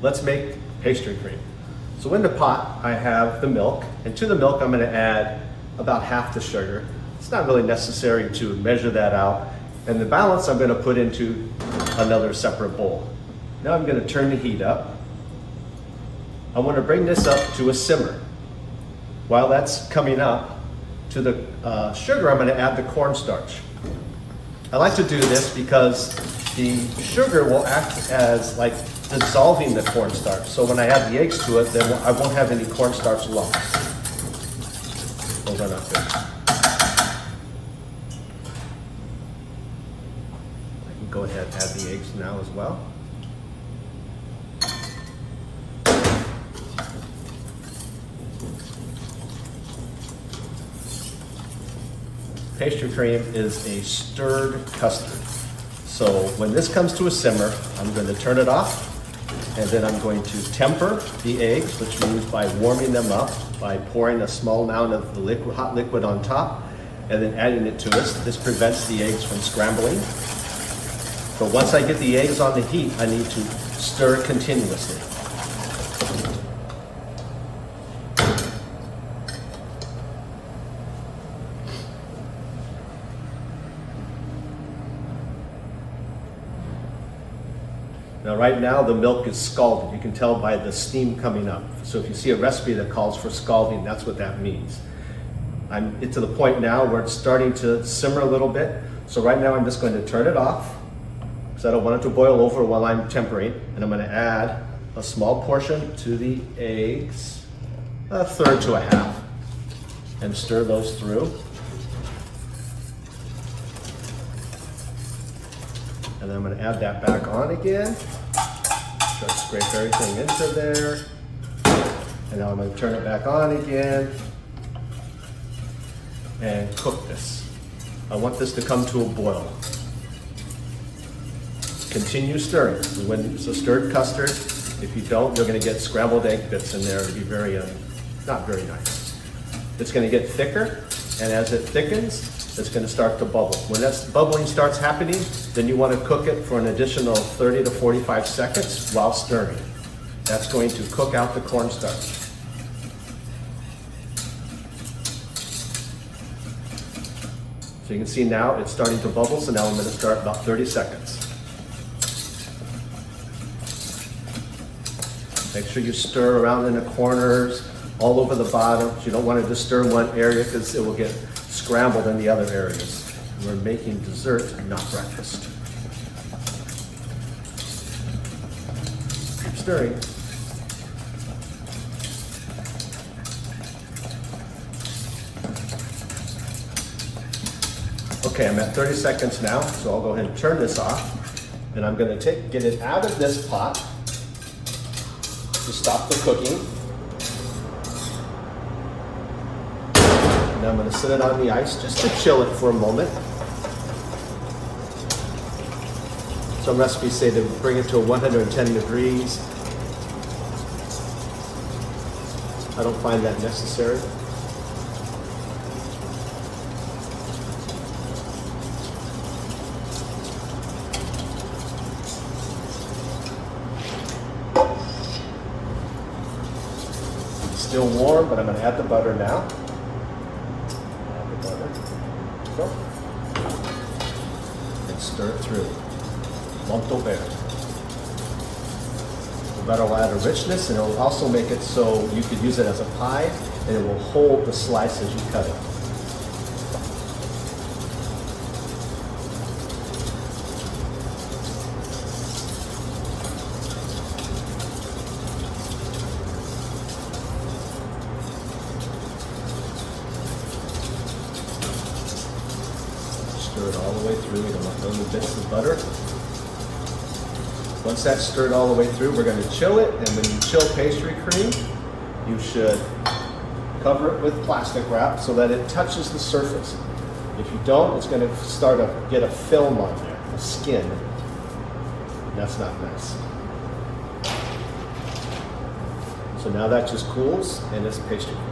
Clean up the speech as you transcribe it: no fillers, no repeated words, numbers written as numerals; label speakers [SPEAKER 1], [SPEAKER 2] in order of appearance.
[SPEAKER 1] let's make pastry cream. So in the pot, I have the milk, and to the milk, I'm gonna add about half the sugar. It's not really necessary to measure that out. And the balance I'm gonna put into another separate bowl. Now I'm gonna turn the heat up. I wanna bring this up to a simmer. While that's coming up, to the sugar, I'm gonna add the cornstarch. I like to do this because the sugar will act as like dissolving the cornstarch. So when I add the eggs to it, then I won't have any cornstarch loss. Hold on up there. I can go ahead and add the eggs now as well. Pastry cream is a stirred custard. So when this comes to a simmer, I'm going to turn it off, and then I'm going to temper the eggs, which means by warming them up, by pouring a small amount of the liquid, hot liquid on top, and then adding it to this. This prevents the eggs from scrambling. But once I get the eggs on the heat, I need to stir continuously. Now right now the milk is scalded. You can tell by the steam coming up. So if you see a recipe that calls for scalding, that's what that means. It's to the point now where it's starting to simmer a little bit. So right now I'm just going to turn it off because I don't want it to boil over while I'm tempering. And I'm going to add a small portion to the eggs, a third to a half, and stir those through. And then I'm going to add that back on again. Try to scrape everything into there. And now I'm going to turn it back on again and cook this. I want this to come to a boil. Continue stirring. When it's a stirred custard, if you don't, you're going to get scrambled egg bits in there. It'll be very, not very nice. It's going to get thicker, and as it thickens, it's going to start to bubble. When that bubbling starts happening, then you want to cook it for an additional 30 to 45 seconds while stirring. That's going to cook out the cornstarch. So you can see now it's starting to bubble, so now I'm going to start about 30 seconds. Make sure you stir around in the corners, all over the bottom. You don't want to just stir one area because it will get scrambled in the other areas. We're making dessert, not breakfast. Keep stirring. Okay, I'm at 30 seconds now, so I'll go ahead and turn this off. And I'm going to get it out of this pot to stop the cooking. And I'm going to set it on the ice just to chill it for a moment. Some recipes say to bring it to 110 degrees. I don't find that necessary. It's still warm, but I'm going to add the butter now. And stir it through. Molto bene. The butter will add a richness, and it will also make it so you could use it as a pie, and it will hold the slice as you cut it. Stir it all the way through. You don't want little bits of butter. Once that's stirred all the way through, we're going to chill it. And when you chill pastry cream, you should cover it with plastic wrap so that it touches the surface. If you don't, it's going to start to get a film on there, a skin. And that's not nice. So now that just cools, and it's pastry cream.